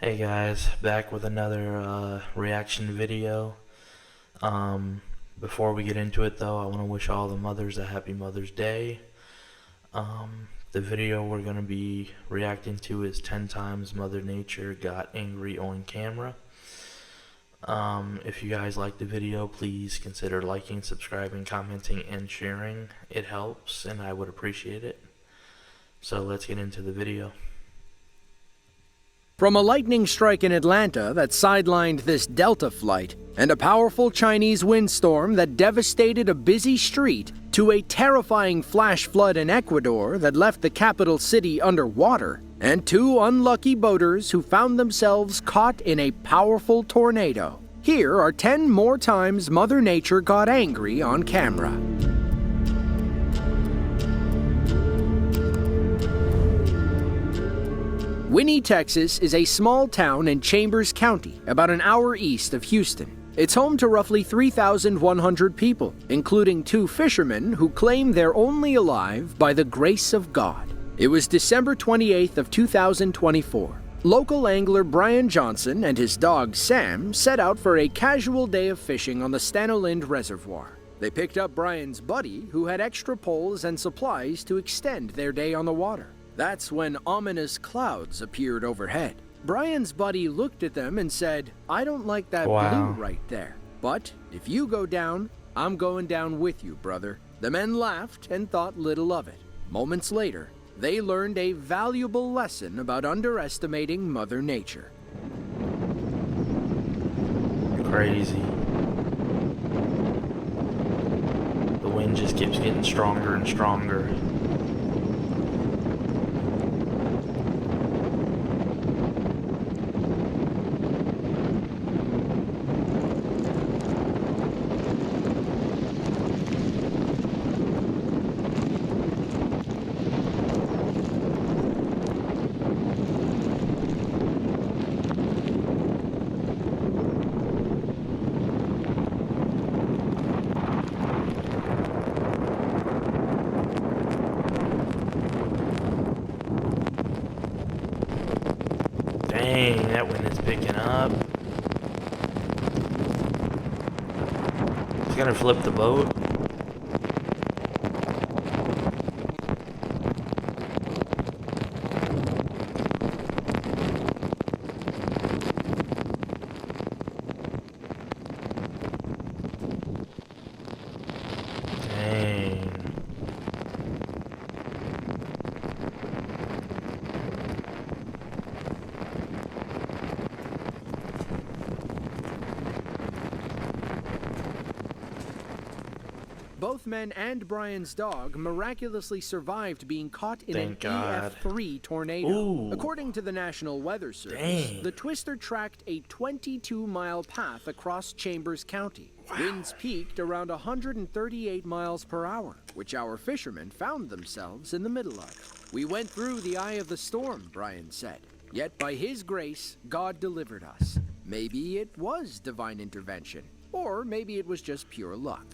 Hey guys, back with another reaction video. Before we get into it though, I want to wish all the mothers a happy Mother's Day. The video we're going to be reacting to is 10 times Mother Nature got angry on camera. If you guys like the video, please consider liking, subscribing, commenting, and sharing. It helps and I would appreciate it. So let's get into the video. From a lightning strike in Atlanta that sidelined this Delta flight, and a powerful Chinese windstorm that devastated a busy street, to a terrifying flash flood in Ecuador that left the capital city underwater, and two unlucky boaters who found themselves caught in a powerful tornado. Here are 10 more times Mother Nature got angry on camera. Winnie, Texas is a small town in Chambers County, about an hour east of Houston. It's home to roughly 3,100 people, including two fishermen who claim they're only alive by the grace of God. It was December 28th of 2024. Local angler Brian Johnson and his dog Sam set out for a casual day of fishing on the Stanolind Reservoir. They picked up Brian's buddy, who had extra poles and supplies to extend their day on the water. That's when ominous clouds appeared overhead. Brian's buddy looked at them and said, "I don't like that blue right there. But if you go down, I'm going down with you, brother." The men laughed and thought little of it. Moments later, they learned a valuable lesson about underestimating Mother Nature. Crazy. The wind just keeps getting stronger and stronger. Dang, that wind is picking up. It's gonna flip the boat. Dang. Both men and Brian's dog miraculously survived being caught in an EF3 tornado. Ooh. According to the National Weather Service, the twister tracked a 22-mile path across Chambers County. Winds peaked around 138 miles per hour, which our fishermen found themselves in the middle of. "We went through the eye of the storm," Brian said. "Yet by his grace, God delivered us." Maybe it was divine intervention, or maybe it was just pure luck.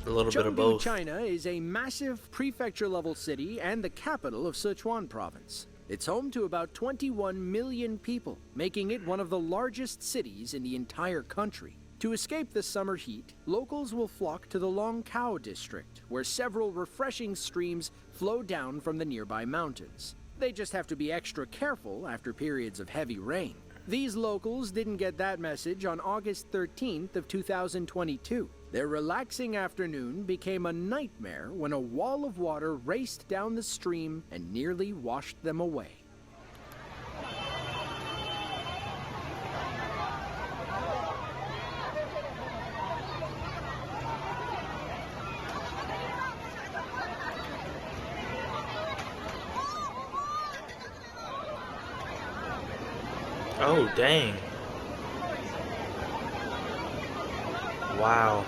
A little bit of Chengdu, both. China is a massive prefecture-level city and the capital of Sichuan province. It's home to about 21 million people, making it one of the largest cities in the entire country. To escape the summer heat, locals will flock to the Longkou district, where several refreshing streams flow down from the nearby mountains. They just have to be extra careful after periods of heavy rain. These locals didn't get that message on August 13th of 2022. Their relaxing afternoon became a nightmare when a wall of water raced down the stream and nearly washed them away. Oh, dang. Wow.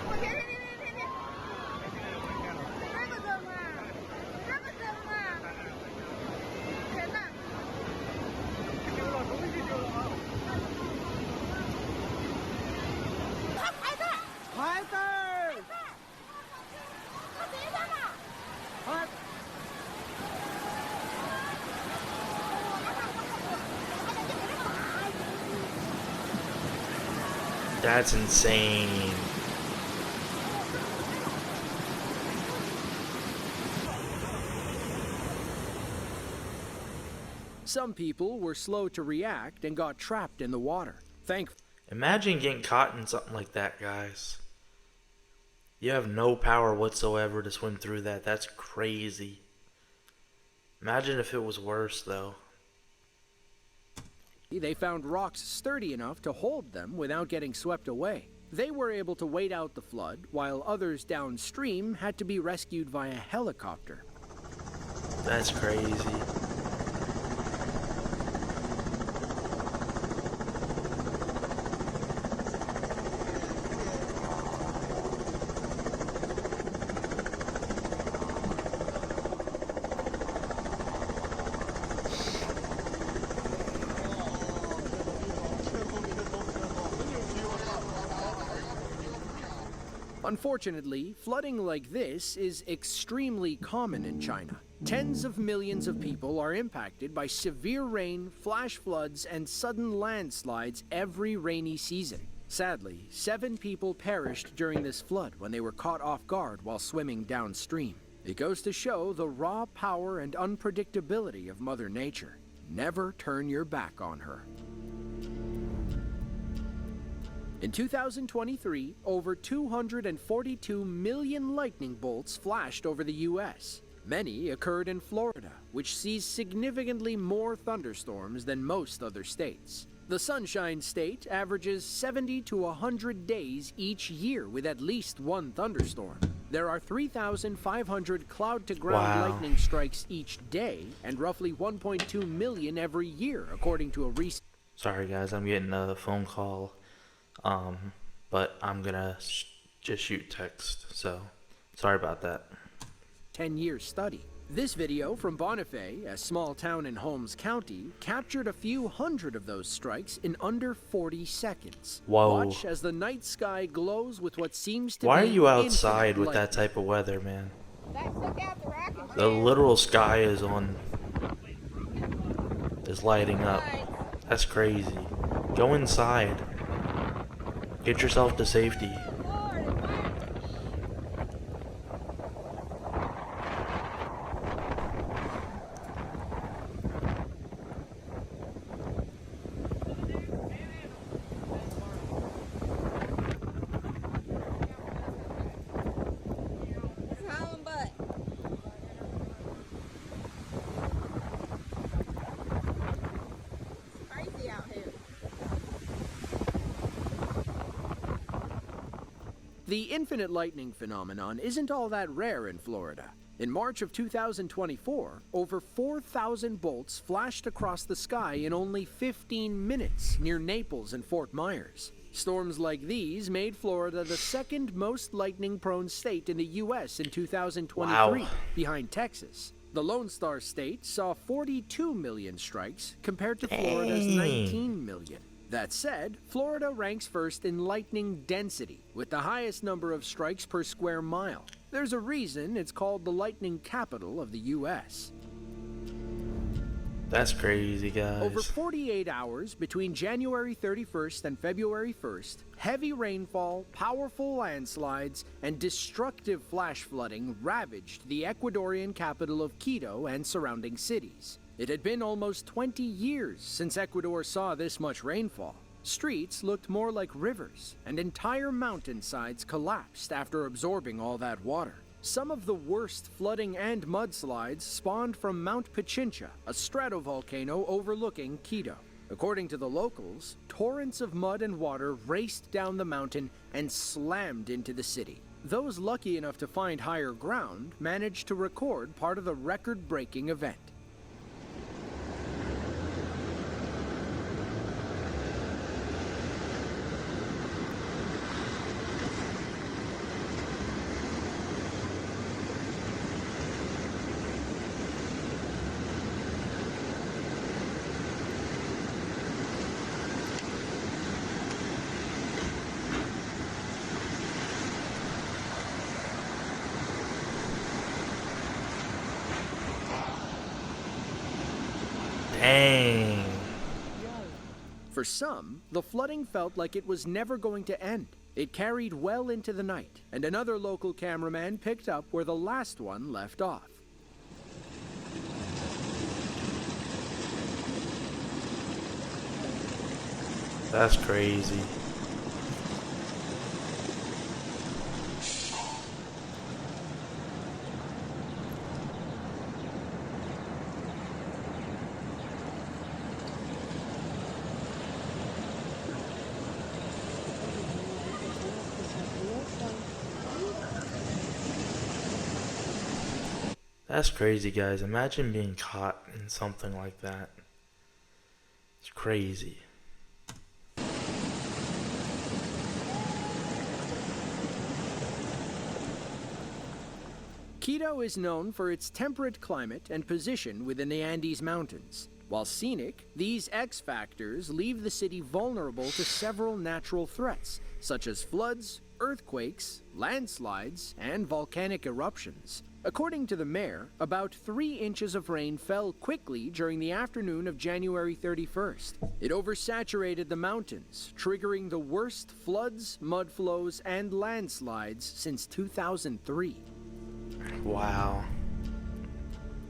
That's insane. Some people were slow to react and got trapped in the water. Imagine getting caught in something like that, guys. You have no power whatsoever to swim through that. That's crazy. Imagine if it was worse, though. They found rocks sturdy enough to hold them without getting swept away. They were able to wait out the flood, while others downstream had to be rescued via helicopter. That's crazy. Unfortunately, flooding like this is extremely common in China. Tens of millions of people are impacted by severe rain, flash floods, and sudden landslides every rainy season. Sadly, 7 people perished during this flood when they were caught off guard while swimming downstream. It goes to show the raw power and unpredictability of Mother Nature. Never turn your back on her. In 2023, over 242 million lightning bolts flashed over the U.S. Many occurred in Florida, which sees significantly more thunderstorms than most other states. The Sunshine State averages 70 to 100 days each year with at least one thunderstorm. There are 3,500 cloud-to-ground lightning strikes each day, and roughly 1.2 million every year, according to a recent... Sorry guys, I'm getting a phone call. But I'm gonna just shoot text, so sorry about that. 10-year study. This video from Bonifay, a small town in Holmes County, captured a few hundred of those strikes in under 40 seconds. Whoa. Watch as the night sky glows with what seems to Why be are you outside infinite with light. that type of weather, man? The literal sky is lighting up. That's crazy. Go inside. Get yourself to safety. The infinite lightning phenomenon isn't all that rare in Florida. In March of 2024, over 4,000 bolts flashed across the sky in only 15 minutes near Naples and Fort Myers. Storms like these made Florida the second most lightning-prone state in the U.S. in 2023, Wow. behind Texas. The Lone Star State saw 42 million strikes compared to Florida's 19 million. That said, Florida ranks first in lightning density, with the highest number of strikes per square mile. There's a reason it's called the lightning capital of the U.S. That's crazy, guys. Over 48 hours between January 31st and February 1st, heavy rainfall, powerful landslides, and destructive flash flooding ravaged the Ecuadorian capital of Quito and surrounding cities. It had been almost 20 years since Ecuador saw this much rainfall. Streets looked more like rivers, and entire mountainsides collapsed after absorbing all that water. Some of the worst flooding and mudslides spawned from Mount Pichincha, a stratovolcano overlooking Quito. According to the locals, torrents of mud and water raced down the mountain and slammed into the city. Those lucky enough to find higher ground managed to record part of the record-breaking event. Dang. For some, the flooding felt like it was never going to end. It carried well into the night, and another local cameraman picked up where the last one left off. That's crazy. That's crazy, guys. Imagine being caught in something like that. It's crazy. Quito is known for its temperate climate and position within the Andes Mountains. While scenic, these X factors leave the city vulnerable to several natural threats, such as floods, earthquakes, landslides, and volcanic eruptions. According to the mayor, about 3 inches of rain fell quickly during the afternoon of January 31st. It oversaturated the mountains, triggering the worst floods, mud flows, and landslides since 2003. Wow.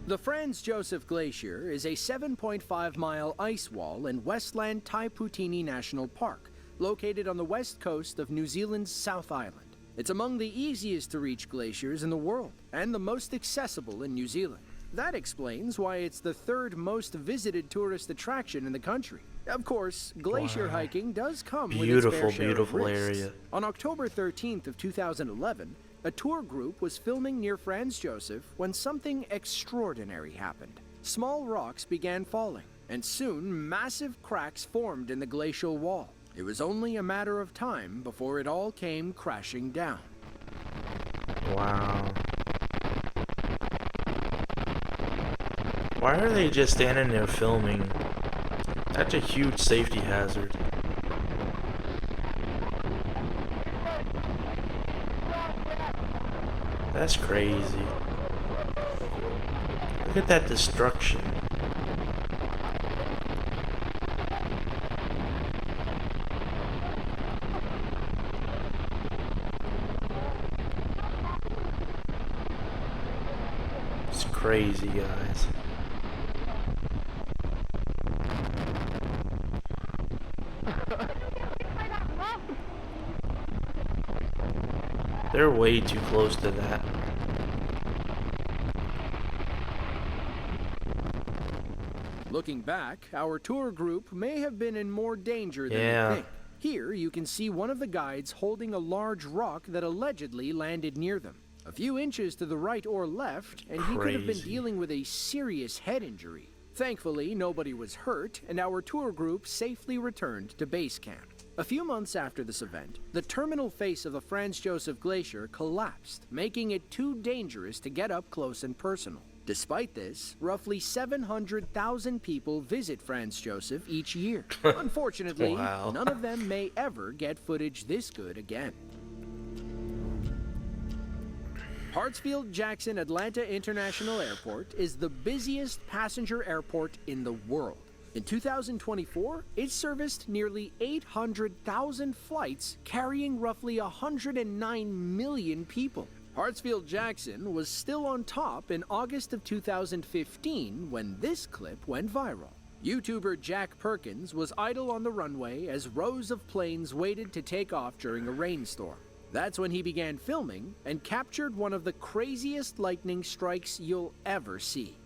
The Franz Josef Glacier is a 7.5-mile ice wall in Westland Taiputini National Park, located on the west coast of New Zealand's South Island. It's among the easiest to reach glaciers in the world, and the most accessible in New Zealand. That explains why it's the 3rd most visited tourist attraction in the country. Of course, glacier hiking does come with its fair share of risks. Area. On October 13th of 2011, a tour group was filming near Franz Josef when something extraordinary happened. Small rocks began falling, and soon massive cracks formed in the glacial wall. It was only a matter of time before it all came crashing down. Wow. Why are they just standing there filming? That's a huge safety hazard. That's crazy. Look at that destruction. It's crazy, guys. They're way too close to that. Looking back, our tour group may have been in more danger than we think. Here you can see one of the guides holding a large rock that allegedly landed near them. A few inches to the right or left, and he could have been dealing with a serious head injury. Thankfully, nobody was hurt, and our tour group safely returned to base camp. A few months after this event, the terminal face of the Franz Josef Glacier collapsed, making it too dangerous to get up close and personal. Despite this, roughly 700,000 people visit Franz Josef each year. Unfortunately, none of them may ever get footage this good again. Hartsfield-Jackson Atlanta International Airport is the busiest passenger airport in the world. In 2024, it serviced nearly 800,000 flights, carrying roughly 109 million people. Hartsfield-Jackson was still on top in August of 2015 when this clip went viral. YouTuber Jack Perkins was idle on the runway as rows of planes waited to take off during a rainstorm. That's when he began filming and captured one of the craziest lightning strikes you'll ever see.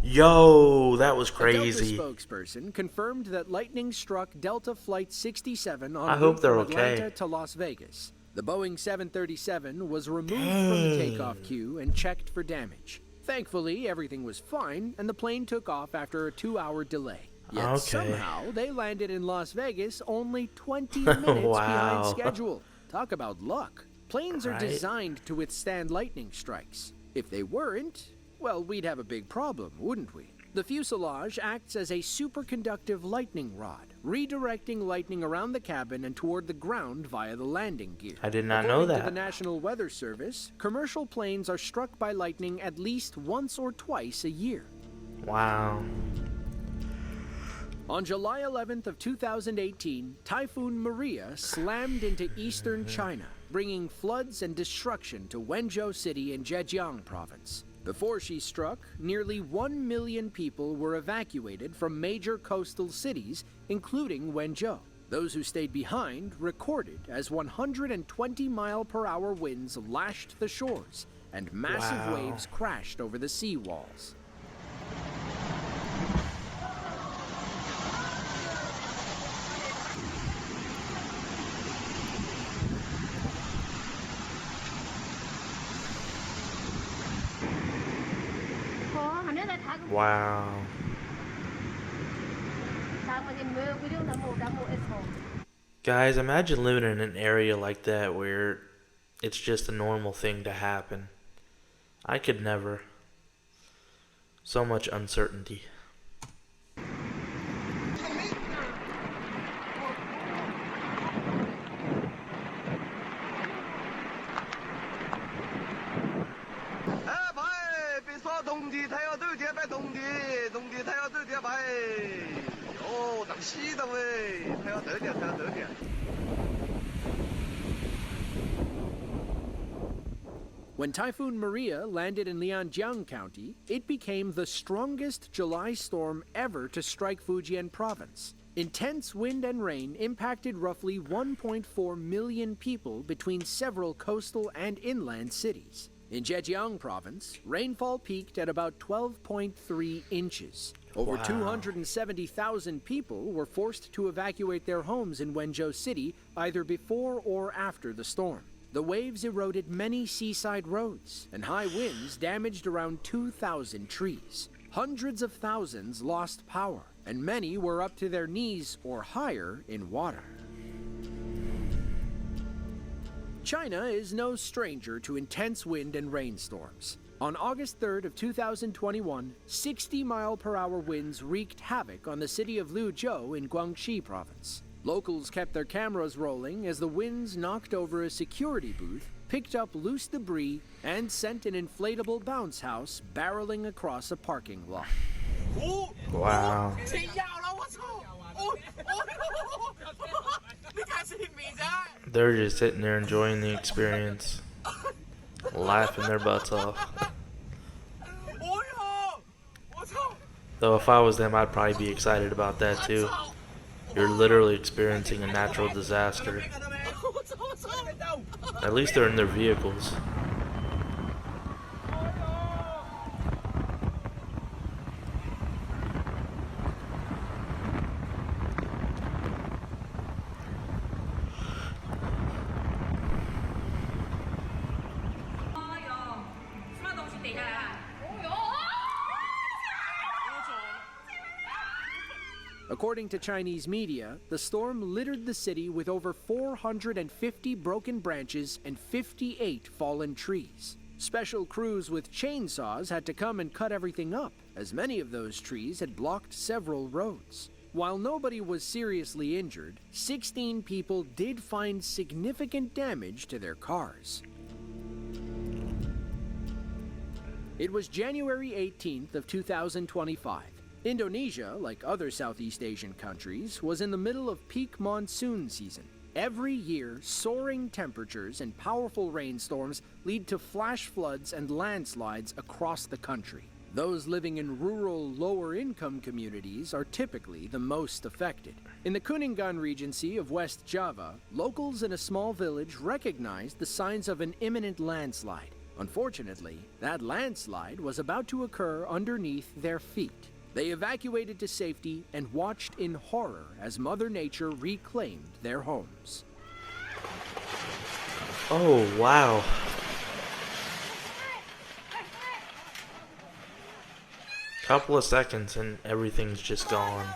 Yo, that was crazy. A Delta spokesperson confirmed that lightning struck Delta Flight 67 on I hope they're Atlanta okay. to Las Vegas. The Boeing 737 was removed from the takeoff queue and checked for damage. Thankfully, everything was fine, and the plane took off after a 2-hour delay. Yet somehow, they landed in Las Vegas only 20 minutes behind schedule. Talk about luck. Planes are designed to withstand lightning strikes. If they weren't, well, we'd have a big problem, wouldn't we? The fuselage acts as a superconductive lightning rod, redirecting lightning around the cabin and toward the ground via the landing gear. I did not know According that. to the National Weather Service, commercial planes are struck by lightning at least once or twice a year. Wow. On July 11th of 2018, Typhoon Maria slammed into eastern China, bringing floods and destruction to Wenzhou City in Zhejiang province. Before she struck, nearly 1 million people were evacuated from major coastal cities, including Wenzhou. Those who stayed behind recorded as 120-mile-per-hour winds lashed the shores and massive waves crashed over the seawalls. Wow. Guys, imagine living in an area like that where it's just a normal thing to happen. I could never. So much uncertainty. When Typhoon Maria landed in Lianjiang County, it became the strongest July storm ever to strike Fujian province. Intense wind and rain impacted roughly 1.4 million people between several coastal and inland cities. In Zhejiang province, rainfall peaked at about 12.3 inches. Over 270,000 people were forced to evacuate their homes in Wenzhou City either before or after the storm. The waves eroded many seaside roads, and high winds damaged around 2,000 trees. Hundreds of thousands lost power, and many were up to their knees or higher in water. China is no stranger to intense wind and rainstorms. On August 3rd of 2021, 60-mile-per-hour winds wreaked havoc on the city of Luzhou in Guangxi province. Locals kept their cameras rolling as the winds knocked over a security booth, picked up loose debris, and sent an inflatable bounce house barreling across a parking lot. Wow. They're just sitting there enjoying the experience, laughing their butts off. Though if I was them, I'd probably be excited about that too. You're literally experiencing a natural disaster. At least they're in their vehicles. According to Chinese media, the storm littered the city with over 450 broken branches and 58 fallen trees. Special crews with chainsaws had to come and cut everything up, as many of those trees had blocked several roads. While nobody was seriously injured, 16 people did find significant damage to their cars. It was January 18th of 2025. Indonesia, like other Southeast Asian countries, was in the middle of peak monsoon season. Every year, soaring temperatures and powerful rainstorms lead to flash floods and landslides across the country. Those living in rural, lower-income communities are typically the most affected. In the Kuningan Regency of West Java, locals in a small village recognized the signs of an imminent landslide. Unfortunately, that landslide was about to occur underneath their feet. They evacuated to safety and watched in horror as Mother Nature reclaimed their homes. Oh, wow. Couple of seconds and everything's just gone.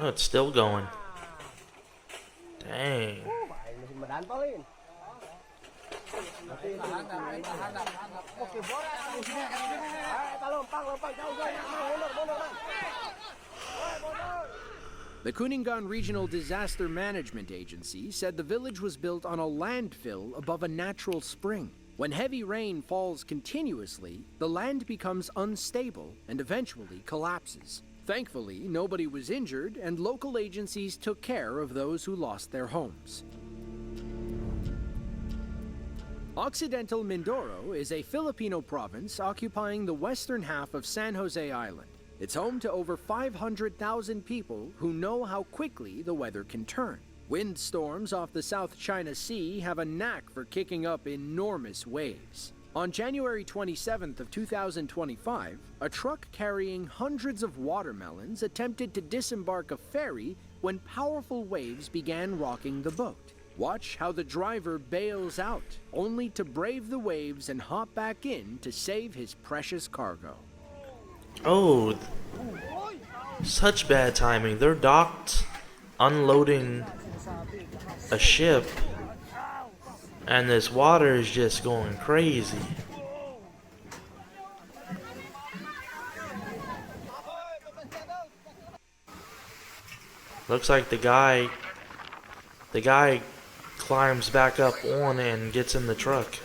Oh, it's still going. Dang. The Kuningan Regional Disaster Management Agency said the village was built on a landfill above a natural spring. When heavy rain falls continuously, the land becomes unstable and eventually collapses. Thankfully, nobody was injured, and local agencies took care of those who lost their homes. Occidental Mindoro is a Filipino province occupying the western half of San Jose Island. It's home to over 500,000 people who know how quickly the weather can turn. Windstorms off the South China Sea have a knack for kicking up enormous waves. On January 27th of 2025, a truck carrying hundreds of watermelons attempted to disembark a ferry when powerful waves began rocking the boat. Watch how the driver bails out, only to brave the waves and hop back in to save his precious cargo. Oh, such bad timing. They're docked, unloading a ship, and this water is just going crazy. Looks like the guy climbs back up on and gets in the truck.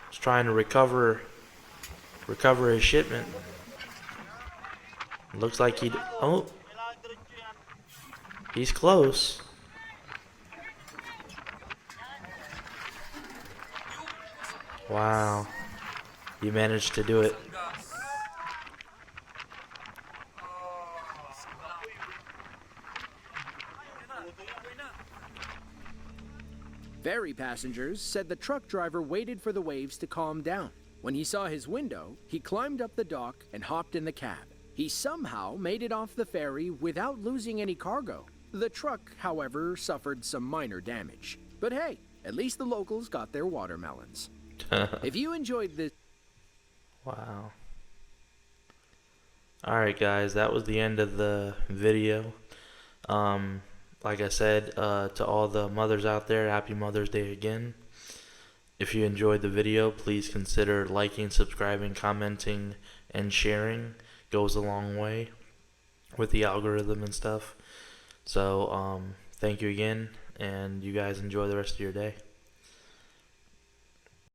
He's trying to recover his shipment. Looks like he's close. Wow, you managed to do it. Ferry passengers said the truck driver waited for the waves to calm down. When he saw his window, he climbed up the dock and hopped in the cab. He somehow made it off the ferry without losing any cargo. The truck, however, suffered some minor damage. But hey, at least the locals got their watermelons. If you enjoyed this... Wow. Alright guys, that was the end of the video. Like I said, to all the mothers out there, happy Mother's Day again. If you enjoyed the video, please consider liking, subscribing, commenting, and sharing. Goes a long way with the algorithm and stuff. So, thank you again, and you guys enjoy the rest of your day.